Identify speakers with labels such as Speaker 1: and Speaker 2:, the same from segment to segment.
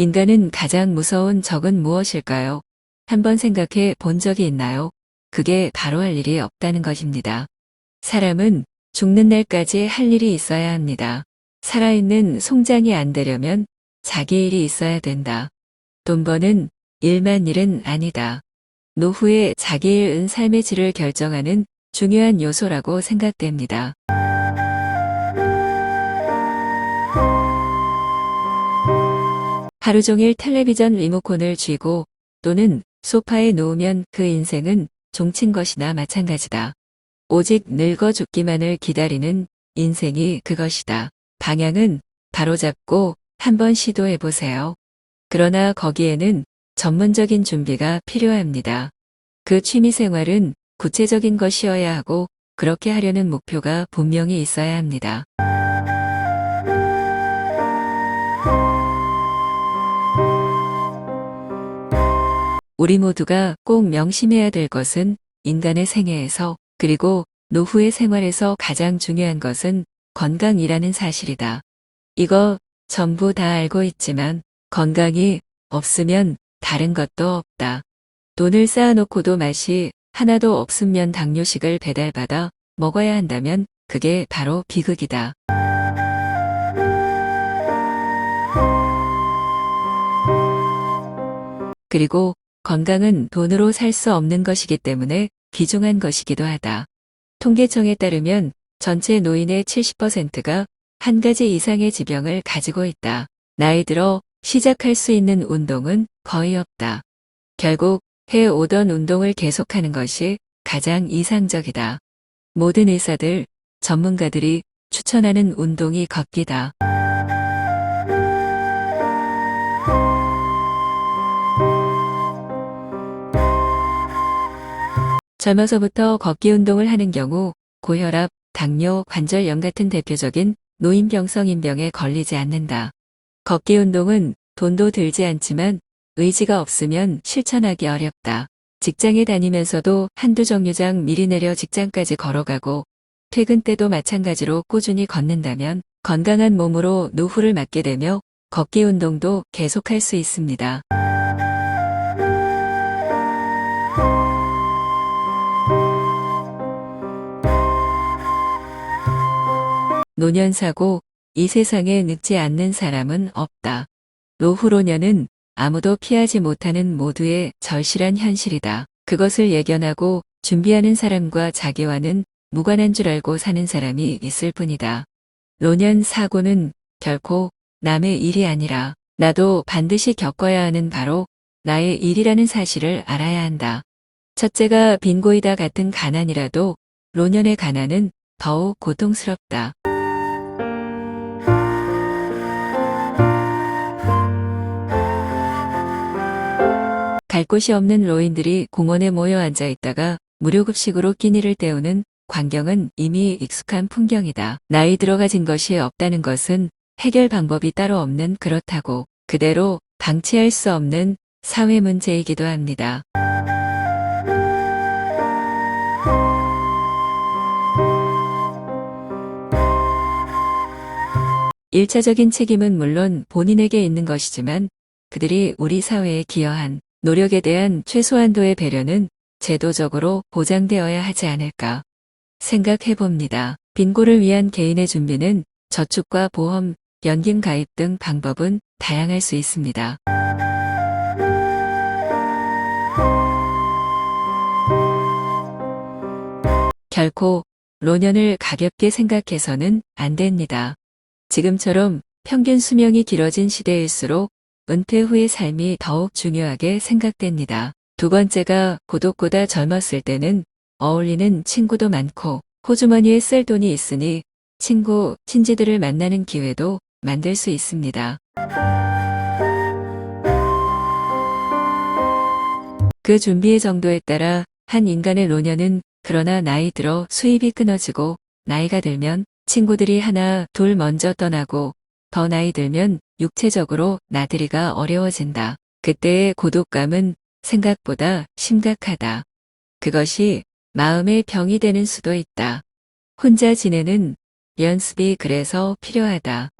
Speaker 1: 인간은 가장 무서운 적은 무엇일까요? 한번 생각해 본 적이 있나요? 그게 바로 할 일이 없다는 것입니다. 사람은 죽는 날까지 할 일이 있어야 합니다. 살아있는 송장이 안 되려면 자기 일이 있어야 된다. 돈 버는 일만 일은 아니다. 노후에 자기 일은 삶의 질을 결정하는 중요한 요소라고 생각됩니다. 하루 종일 텔레비전 리모컨을 쥐고 또는 소파에 누우면 그 인생은 종친 것이나 마찬가지다. 오직 늙어 죽기만을 기다리는 인생이 그것이다. 방향은 바로잡고 한번 시도해 보세요. 그러나 거기에는 전문적인 준비가 필요합니다. 그 취미 생활은 구체적인 것이어야 하고 그렇게 하려는 목표가 분명히 있어야 합니다. 우리 모두가 꼭 명심해야 될 것은 인간의 생애에서 그리고 노후의 생활에서 가장 중요한 것은 건강이라는 사실이다. 이거 전부 다 알고 있지만 건강이 없으면 다른 것도 없다. 돈을 쌓아놓고도 맛이 하나도 없으면 당뇨식을 배달받아 먹어야 한다면 그게 바로 비극이다. 그리고 건강은 돈으로 살 수 없는 것이기 때문에 귀중한 것이기도 하다. 통계청에 따르면 전체 노인의 70%가 한 가지 이상의 지병을 가지고 있다. 나이 들어 시작할 수 있는 운동은 거의 없다. 결국 해오던 운동을 계속하는 것이 가장 이상적이다. 모든 의사들, 전문가들이 추천하는 운동이 걷기다. 젊어서부터 걷기 운동을 하는 경우 고혈압, 당뇨, 관절염 같은 대표적인 노인병성인병에 걸리지 않는다. 걷기 운동은 돈도 들지 않지만 의지가 없으면 실천하기 어렵다. 직장에 다니면서도 한두 정류장 미리 내려 직장까지 걸어가고 퇴근 때도 마찬가지로 꾸준히 걷는다면 건강한 몸으로 노후를 맞게 되며 걷기 운동도 계속할 수 있습니다. 노년사고, 이 세상에 늙지 않는 사람은 없다. 노후로년은 아무도 피하지 못하는 모두의 절실한 현실이다. 그것을 예견하고 준비하는 사람과 자기와는 무관한 줄 알고 사는 사람이 있을 뿐이다. 노년 사고는 결코 남의 일이 아니라 나도 반드시 겪어야 하는 바로 나의 일이라는 사실을 알아야 한다. 첫째가 빈고이다 같은 가난이라도 노년의 가난은 더욱 고통스럽다. 갈 곳이 없는 노인들이 공원에 모여 앉아 있다가 무료급식으로 끼니를 때우는 광경은 이미 익숙한 풍경이다. 나이 들어가진 것이 없다는 것은 해결 방법이 따로 없는 그렇다고 그대로 방치할 수 없는 사회 문제이기도 합니다. 1차적인 책임은 물론 본인에게 있는 것이지만 그들이 우리 사회에 기여한 노력에 대한 최소한도의 배려는 제도적으로 보장되어야 하지 않을까 생각해 봅니다. 빈고를 위한 개인의 준비는 저축과 보험, 연금 가입 등 방법은 다양할 수 있습니다. 결코 노년을 가볍게 생각해서는 안 됩니다. 지금처럼 평균 수명이 길어진 시대일수록 은퇴 후의 삶이 더욱 중요하게 생각됩니다. 두 번째가 고독보다 젊었을 때는 어울리는 친구도 많고 호주머니에 쓸 돈이 있으니 친구, 친지들을 만나는 기회도 만들 수 있습니다. 그 준비의 정도에 따라 한 인간의 노년은 그러나 나이 들어 수입이 끊어지고 나이가 들면 친구들이 하나 둘 먼저 떠나고 더 나이 들면 육체적으로 나들이가 어려워진다. 그때의 고독감은 생각보다 심각하다. 그것이 마음의 병이 되는 수도 있다. 혼자 지내는 연습이 그래서 필요하다.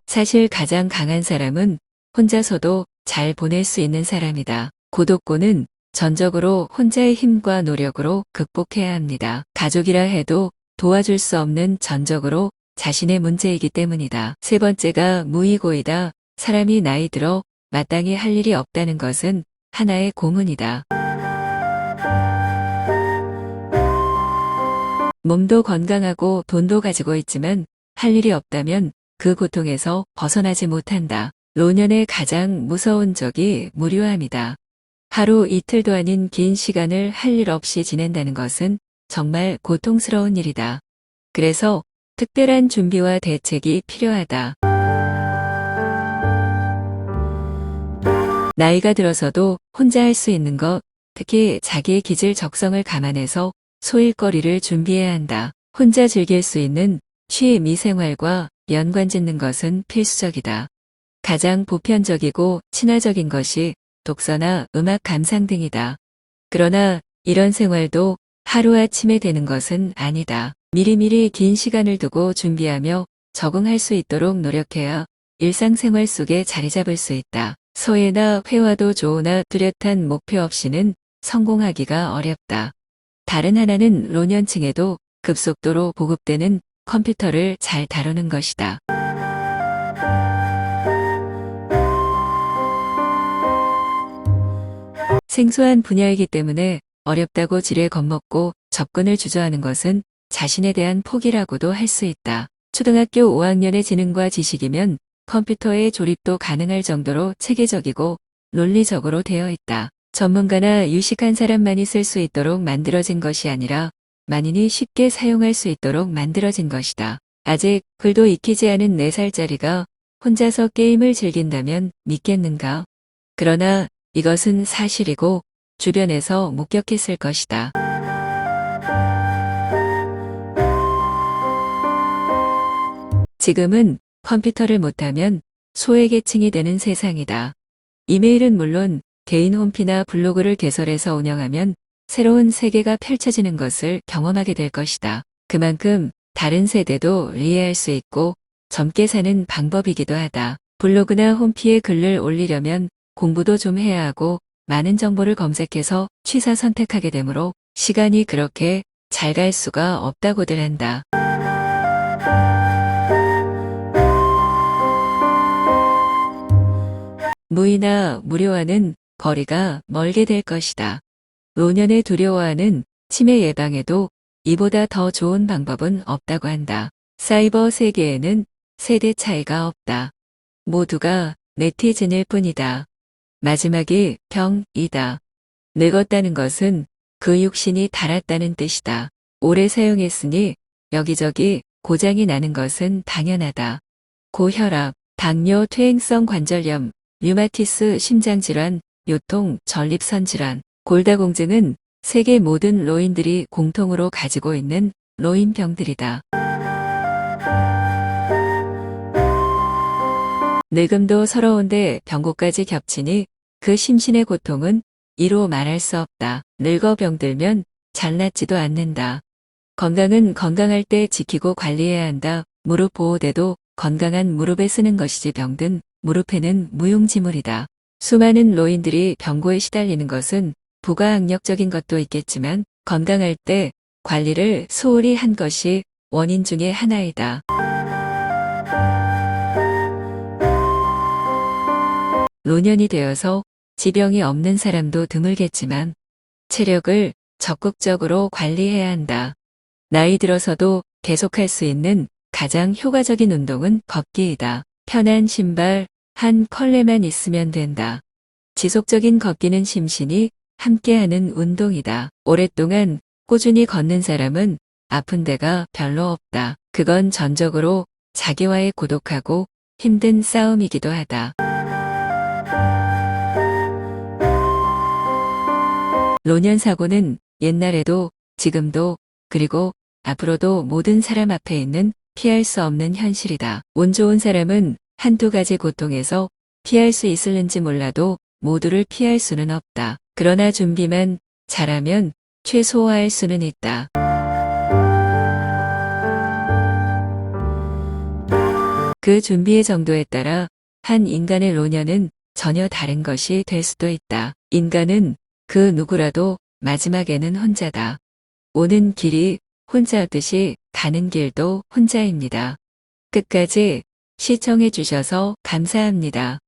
Speaker 1: 사실 가장 강한 사람은 혼자서도 잘 보낼 수 있는 사람이다. 고독고는 전적으로 혼자의 힘과 노력으로 극복해야 합니다. 가족이라 해도 도와줄 수 없는 전적으로 자신의 문제이기 때문이다. 세 번째가 무의고이다. 사람이 나이 들어 마땅히 할 일이 없다는 것은 하나의 고문이다. 몸도 건강하고 돈도 가지고 있지만 할 일이 없다면 그 고통에서 벗어나지 못한다. 노년의 가장 무서운 적이 무료함이다. 하루 이틀도 아닌 긴 시간을 할 일 없이 지낸다는 것은 정말 고통스러운 일이다. 그래서 특별한 준비와 대책이 필요하다. 나이가 들어서도 혼자 할 수 있는 것, 특히 자기의 기질 적성을 감안해서 소일거리를 준비해야 한다. 혼자 즐길 수 있는 취미 생활과 연관 짓는 것은 필수적이다. 가장 보편적이고 친화적인 것이 독서나 음악 감상 등이다. 그러나 이런 생활도 하루아침에 되는 것은 아니다. 미리미리 긴 시간을 두고 준비하며 적응할 수 있도록 노력해야 일상생활 속에 자리 잡을 수 있다. 소예나 회화도 좋으나 뚜렷한 목표 없이는 성공하기가 어렵다. 다른 하나는 노년층에도 급속도로 보급되는 컴퓨터를 잘 다루는 것이다. 생소한 분야이기 때문에 어렵다고 지레 겁먹고 접근을 주저하는 것은 자신에 대한 포기라고도 할 수 있다. 초등학교 5학년의 지능과 지식이면 컴퓨터의 조립도 가능할 정도로 체계적이고 논리적으로 되어 있다. 전문가나 유식한 사람만이 쓸 수 있도록 만들어진 것이 아니라 만인이 쉽게 사용할 수 있도록 만들어진 것이다. 아직 글도 익히지 않은 4살짜리가 혼자서 게임을 즐긴다면 믿겠는가? 그러나 이것은 사실이고 주변에서 목격했을 것이다. 지금은 컴퓨터를 못하면 소외계층이 되는 세상이다. 이메일은 물론 개인 홈피나 블로그를 개설해서 운영하면 새로운 세계가 펼쳐지는 것을 경험하게 될 것이다. 그만큼 다른 세대도 이해할 수 있고 젊게 사는 방법이기도 하다. 블로그나 홈피에 글을 올리려면 공부도 좀 해야 하고 많은 정보를 검색해서 취사 선택하게 되므로 시간이 그렇게 잘 갈 수가 없다고들 한다. 무의나 무료와는 거리가 멀게 될 것이다. 노년에 두려워하는 치매 예방에도 이보다 더 좋은 방법은 없다고 한다. 사이버 세계에는 세대 차이가 없다. 모두가 네티즌일 뿐이다. 마지막이 병이다. 늙었다는 것은 그 육신이 닳았다는 뜻이다. 오래 사용했으니 여기저기 고장이 나는 것은 당연하다. 고혈압, 당뇨, 퇴행성 관절염, 류마티스 심장질환, 요통, 전립선질환, 골다공증은 세계 모든 노인들이 공통으로 가지고 있는 노인병들이다. 늙음도 서러운데 병고까지 겹치니 그 심신의 고통은 이로 말할 수 없다. 늙어 병들면 잘낫지도 않는다. 건강은 건강할 때 지키고 관리해야 한다. 무릎 보호대도 건강한 무릎에 쓰는 것이지 병든 무릎에는 무용지물이다. 수많은 노인들이 병고에 시달리는 것은 부가학력적인 것도 있겠지만 건강할 때 관리를 소홀히 한 것이 원인 중의 하나이다. 노년이 되어서 지병이 없는 사람도 드물겠지만 체력을 적극적으로 관리해야 한다. 나이 들어서도 계속할 수 있는 가장 효과적인 운동은 걷기이다. 편한 신발 한 컬레만 있으면 된다. 지속적인 걷기는 심신이 함께하는 운동이다. 오랫동안 꾸준히 걷는 사람은 아픈 데가 별로 없다. 그건 전적으로 자기와의 고독하고 힘든 싸움이기도 하다. 노년 사고는 옛날에도 지금도 그리고 앞으로도 모든 사람 앞에 있는 피할 수 없는 현실이다. 운 좋은 사람은 한두 가지 고통에서 피할 수 있을는지 몰라도 모두를 피할 수는 없다. 그러나 준비만 잘하면 최소화할 수는 있다. 그 준비의 정도에 따라 한 인간의 노년은 전혀 다른 것이 될 수도 있다. 인간은 그 누구라도 마지막에는 혼자다. 오는 길이 혼자듯이 가는 길도 혼자입니다. 끝까지 시청해 주셔서 감사합니다.